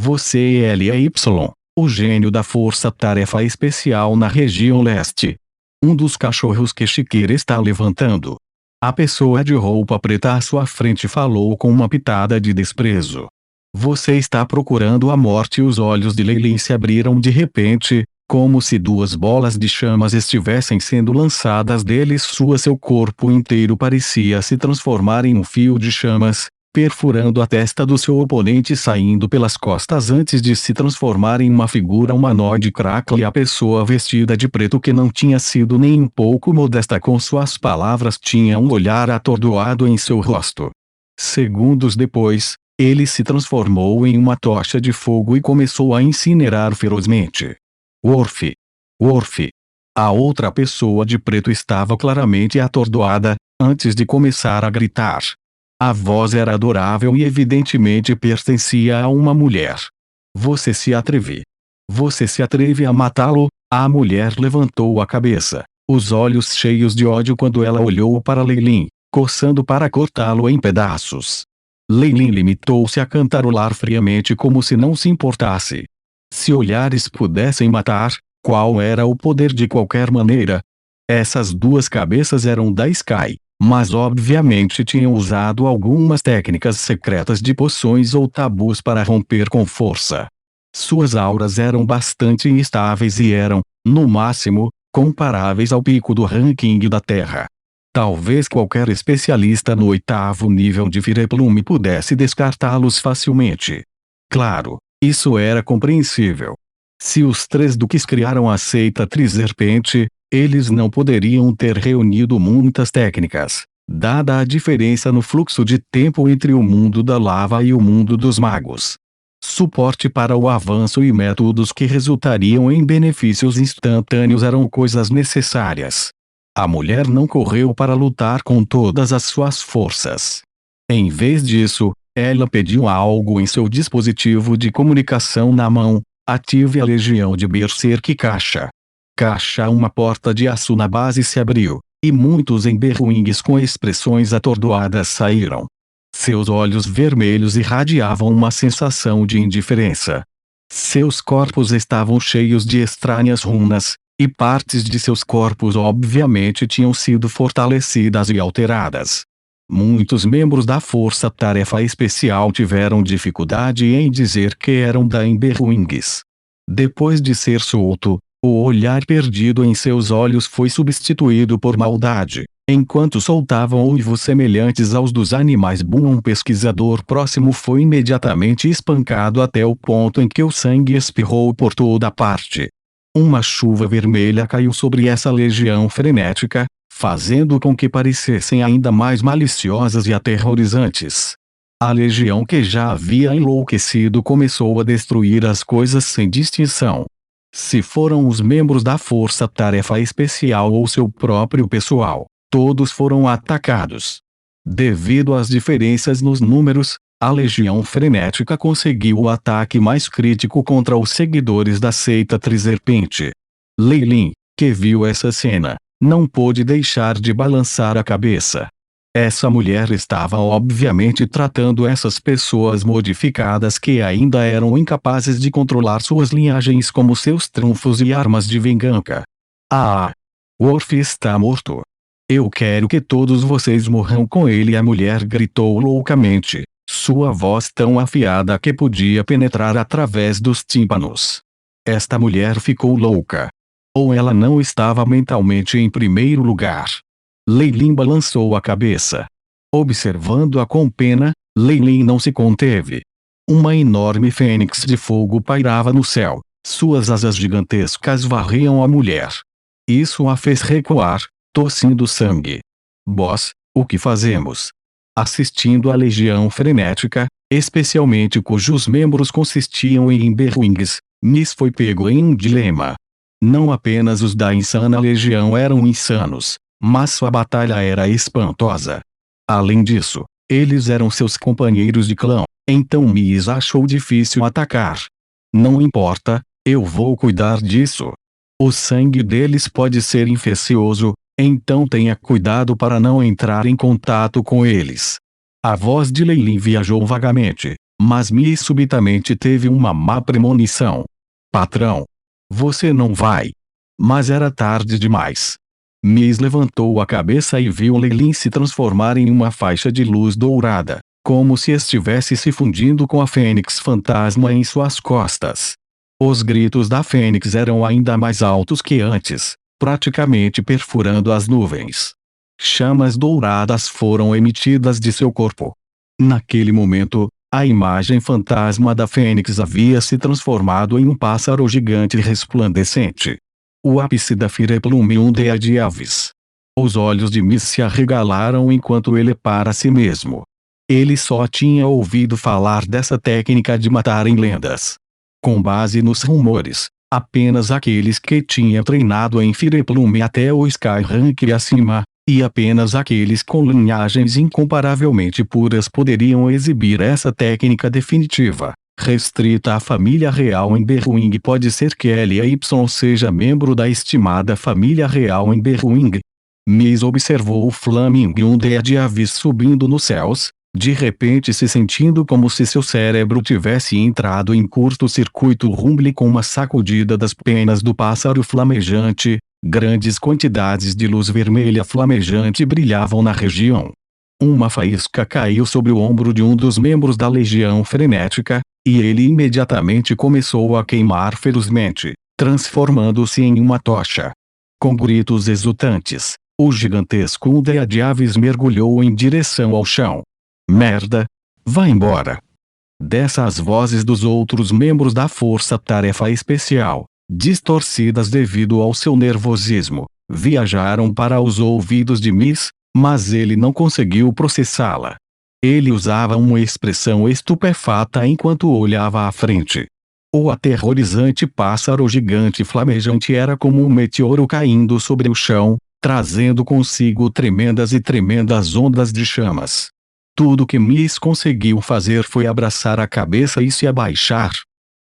Você é LY, o gênio da força-tarefa especial na região leste. Um dos cachorros que Chiqueira está levantando. A pessoa de roupa preta à sua frente falou com uma pitada de desprezo. Você está procurando a morte. Os olhos de Leilin se abriram de repente, como se duas bolas de chamas estivessem sendo lançadas dele. Seu corpo inteiro parecia se transformar em um fio de chamas, perfurando a testa do seu oponente, saindo pelas costas antes de se transformar em uma figura humanoide. Crackle. A pessoa vestida de preto, que não tinha sido nem um pouco modesta com suas palavras, tinha um olhar atordoado em seu rosto. Segundos depois, ele se transformou em uma tocha de fogo e começou a incinerar ferozmente. Worf! Worf! A outra pessoa de preto estava claramente atordoada, antes de começar a gritar. A voz era adorável e evidentemente pertencia a uma mulher. Você se atreve. Você se atreve a matá-lo? A mulher levantou a cabeça, os olhos cheios de ódio quando ela olhou para Leilin, coçando para cortá-lo em pedaços. Leilin limitou-se a cantarolar friamente como se não se importasse. Se olhares pudessem matar, qual era o poder de qualquer maneira? Essas duas cabeças eram da Sky, mas obviamente tinham usado algumas técnicas secretas de poções ou tabus para romper com força. Suas auras eram bastante instáveis e eram, no máximo, comparáveis ao pico do ranking da Terra. Talvez qualquer especialista no 8º nível de Fireplume pudesse descartá-los facilmente. Claro, isso era compreensível. Se os 3 duques criaram a seita Trizerpente, eles não poderiam ter reunido muitas técnicas, dada a diferença no fluxo de tempo entre o mundo da lava e o mundo dos magos. Suporte para o avanço e métodos que resultariam em benefícios instantâneos eram coisas necessárias. A mulher não correu para lutar com todas as suas forças. Em vez disso, ela pediu algo em seu dispositivo de comunicação na mão: ative a legião de Berserk Caixa. Caixa. Uma porta de aço na base se abriu, e muitos Emberwings com expressões atordoadas saíram. Seus olhos vermelhos irradiavam uma sensação de indiferença. Seus corpos estavam cheios de estranhas runas, e partes de seus corpos obviamente tinham sido fortalecidas e alteradas. Muitos membros da Força-Tarefa Especial tiveram dificuldade em dizer que eram da Emberwings. Depois de ser solto, o olhar perdido em seus olhos foi substituído por maldade, enquanto soltavam uivos semelhantes aos dos animais. Um pesquisador próximo foi imediatamente espancado até o ponto em que o sangue espirrou por toda parte. Uma chuva vermelha caiu sobre essa legião frenética, fazendo com que parecessem ainda mais maliciosas e aterrorizantes. A legião, que já havia enlouquecido, começou a destruir as coisas sem distinção. Se foram os membros da Força-Tarefa Especial ou seu próprio pessoal, todos foram atacados. Devido às diferenças nos números, a legião frenética conseguiu o ataque mais crítico contra os seguidores da seita Trizerpente. Leilin, que viu essa cena, não pôde deixar de balançar a cabeça. Essa mulher estava obviamente tratando essas pessoas modificadas que ainda eram incapazes de controlar suas linhagens como seus trunfos e armas de vingança. Ah! Worf está morto. Eu quero que todos vocês morram com ele. A mulher gritou loucamente, sua voz tão afiada que podia penetrar através dos tímpanos. Esta mulher ficou louca. Ou ela não estava mentalmente em primeiro lugar. Leilin balançou a cabeça. Observando-a com pena, Leilin não se conteve. Uma enorme fênix de fogo pairava no céu, suas asas gigantescas varriam a mulher. Isso a fez recuar, tossindo sangue. Boss, o que fazemos? Assistindo à legião frenética, especialmente cujos membros consistiam em Emberwings, Miss foi pego em um dilema. Não apenas os da insana legião eram insanos, mas sua batalha era espantosa. Além disso, eles eram seus companheiros de clã, então Miss achou difícil atacar. Não importa, eu vou cuidar disso. O sangue deles pode ser infeccioso, então tenha cuidado para não entrar em contato com eles. A voz de Leilin viajou vagamente, Mas Miss subitamente teve uma má premonição. Patrão! Você não vai. Mas era tarde demais. Miss levantou a cabeça e viu Leilin se transformar em uma faixa de luz dourada, como se estivesse se fundindo com a fênix fantasma em suas costas. Os gritos da fênix eram ainda mais altos que antes, praticamente perfurando as nuvens. Chamas douradas foram emitidas de seu corpo. Naquele momento, a imagem fantasma da fênix havia se transformado em um pássaro gigante resplandecente. O ápice da Fireplumium de Aves. Os olhos de Miss se arregalaram enquanto ele para si mesmo. Ele só tinha ouvido falar dessa técnica de matar em lendas. Com base nos rumores, apenas aqueles que tinham treinado em Fireplume até o Sky Rank e acima, e apenas aqueles com linhagens incomparavelmente puras poderiam exibir essa técnica definitiva, restrita à família real em Berwing. Pode ser que L.Y. seja membro da estimada família real em Berwing. Miss observou o Flamingo de Aves subindo nos céus, de repente se sentindo como se seu cérebro tivesse entrado em curto-circuito rumble com uma sacudida das penas do pássaro flamejante. Grandes quantidades de luz vermelha flamejante brilhavam na região. Uma faísca caiu sobre o ombro de um dos membros da Legião Frenética, e ele imediatamente começou a queimar ferozmente, transformando-se em uma tocha. Com gritos exultantes, o gigantesco Undea de Aves mergulhou em direção ao chão. Merda! Vá embora! Dessas vozes dos outros membros da Força-Tarefa Especial, distorcidas devido ao seu nervosismo, viajaram para os ouvidos de Miss, mas ele não conseguiu processá-la. Ele usava uma expressão estupefata enquanto olhava à frente. O aterrorizante pássaro gigante flamejante era como um meteoro caindo sobre o chão, trazendo consigo tremendas e tremendas ondas de chamas. Tudo que Miss conseguiu fazer foi abraçar a cabeça e se abaixar.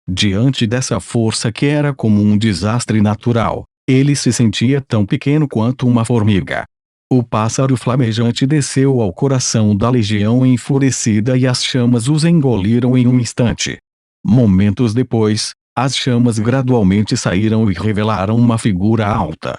Diante dessa força que era como um desastre natural, ele se sentia tão pequeno quanto uma formiga. O pássaro flamejante desceu ao coração da legião enfurecida e as chamas os engoliram em um instante. Momentos depois, as chamas gradualmente saíram e revelaram uma figura alta.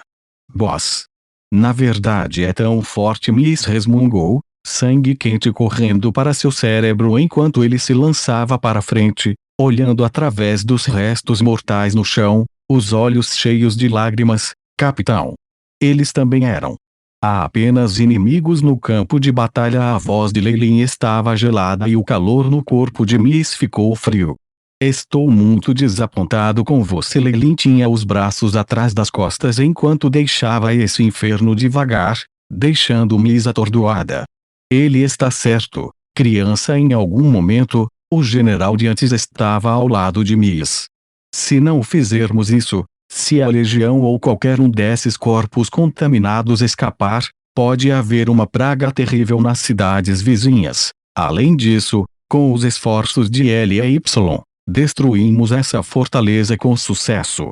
Boss! Na verdade é tão forte, Miss resmungou, sangue quente correndo para seu cérebro enquanto ele se lançava para frente, olhando através dos restos mortais no chão, os olhos cheios de lágrimas. Capitão! Eles também eram. Há apenas inimigos no campo de batalha. A voz de Leilin estava gelada e o calor no corpo de Miss ficou frio. Estou muito desapontado com você. Leilin tinha os braços atrás das costas enquanto deixava esse inferno devagar, deixando Miss atordoada. Ele está certo, criança. Em algum momento, o general de antes estava ao lado de Miss. Se não fizermos isso, se a legião ou qualquer um desses corpos contaminados escapar, pode haver uma praga terrível nas cidades vizinhas. Além disso, com os esforços de L.Y., destruímos essa fortaleza com sucesso.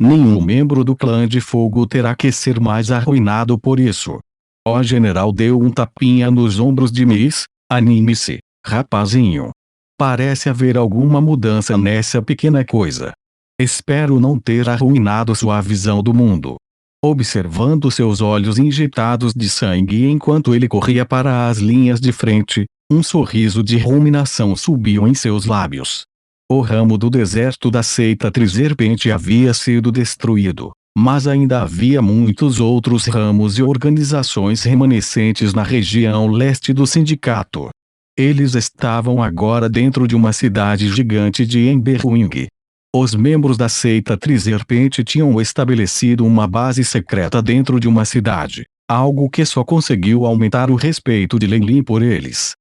Nenhum membro do clã de fogo terá que ser mais arruinado por isso. O general deu um tapinha nos ombros de Miss. Anime-se, rapazinho. Parece haver alguma mudança nessa pequena coisa. Espero não ter arruinado sua visão do mundo. Observando seus olhos injetados de sangue enquanto ele corria para as linhas de frente, um sorriso de ruminação subiu em seus lábios. O ramo do deserto da seita Trizerpente havia sido destruído, mas ainda havia muitos outros ramos e organizações remanescentes na região leste do sindicato. Eles estavam agora dentro de uma cidade gigante de Emberwing. Os membros da seita Trizerpente tinham estabelecido uma base secreta dentro de uma cidade, algo que só conseguiu aumentar o respeito de Leilin por eles.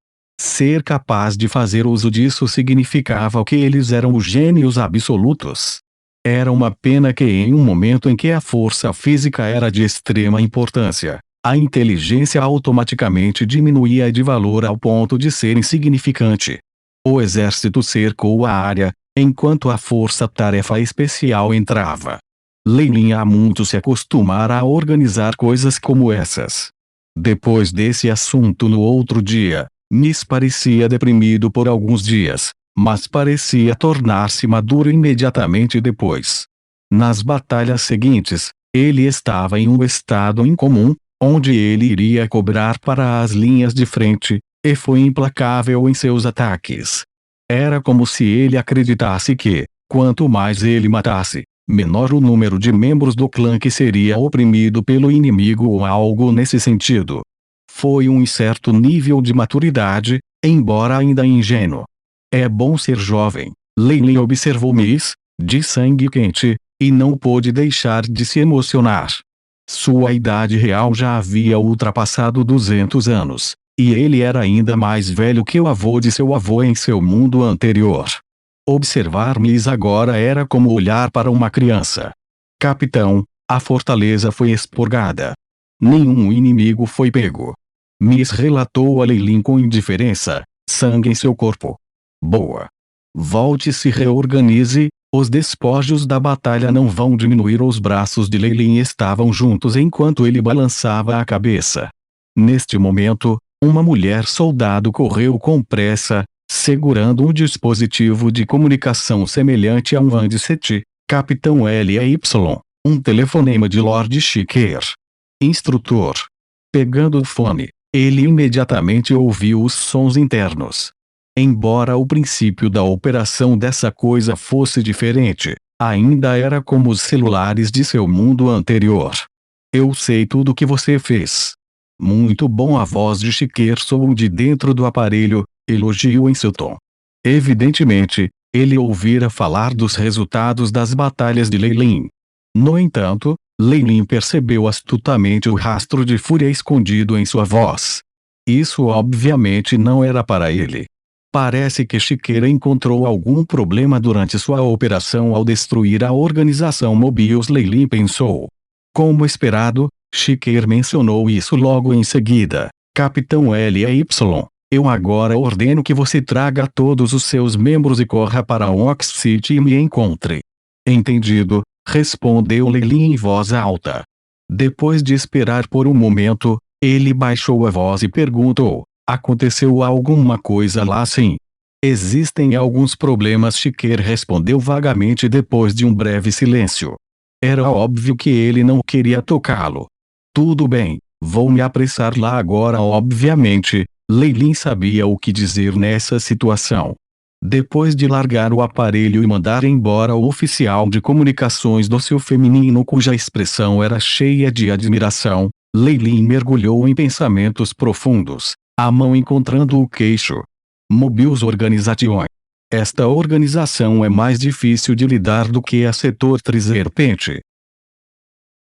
Ser capaz de fazer uso disso significava que eles eram os gênios absolutos. Era uma pena que em um momento em que a força física era de extrema importância, a inteligência automaticamente diminuía de valor ao ponto de ser insignificante. O exército cercou a área, enquanto a força-tarefa especial entrava. Leilin há muito se acostumara a organizar coisas como essas. Depois desse assunto no outro dia, Miss parecia deprimido por alguns dias, mas parecia tornar-se maduro imediatamente depois. Nas batalhas seguintes, ele estava em um estado incomum, onde ele iria cobrar para as linhas de frente, e foi implacável em seus ataques. Era como se ele acreditasse que, quanto mais ele matasse, menor o número de membros do clã que seria oprimido pelo inimigo ou algo nesse sentido. Foi um certo nível de maturidade, embora ainda ingênuo. É bom ser jovem, Lei Lin observou Miss, de sangue quente, e não pôde deixar de se emocionar. Sua idade real já havia ultrapassado 200 anos, e ele era ainda mais velho que o avô de seu avô em seu mundo anterior. Observar Miss agora era como olhar para uma criança. Capitão, a fortaleza foi expurgada. Nenhum inimigo foi pego. Miss relatou a Lei Lin com indiferença, sangue em seu corpo. Boa. Volte e se reorganize, os despojos da batalha não vão diminuir. Os braços de Lei Lin estavam juntos enquanto ele balançava a cabeça. Neste momento, uma mulher soldado correu com pressa, segurando um dispositivo de comunicação semelhante a um handset. Capitão LY, um telefonema de Lord Shiker. Instrutor. Pegando o fone, ele imediatamente ouviu os sons internos. Embora o princípio da operação dessa coisa fosse diferente, ainda era como os celulares de seu mundo anterior. Eu sei tudo o que você fez. Muito bom. A voz de Shiker soou de dentro do aparelho, elogio em seu tom. Evidentemente, ele ouvira falar dos resultados das batalhas de Lei Lin. No entanto, Lei Lin percebeu astutamente o rastro de fúria escondido em sua voz. Isso obviamente não era para ele. Parece que Shiker encontrou algum problema durante sua operação ao destruir a organização Mobius. Lei Lin pensou. Como esperado, Shiker mencionou isso logo em seguida. Capitão LY, eu agora ordeno que você traga todos os seus membros e corra para Ox City e me encontre. Entendido, respondeu Lei Lin em voz alta. Depois de esperar por um momento, ele baixou a voz e perguntou: aconteceu alguma coisa lá? Sim. Existem alguns problemas. Shiker respondeu vagamente depois de um breve silêncio. Era óbvio que ele não queria tocá-lo. Tudo bem, vou me apressar lá agora. Obviamente, Lei Lin sabia o que dizer nessa situação. Depois de largar o aparelho e mandar embora o oficial de comunicações dócil feminino cuja expressão era cheia de admiração, Lei Lin mergulhou em pensamentos profundos, a mão encontrando o queixo. Mobius Organization. Esta organização é mais difícil de lidar do que a Setor Trizerpente.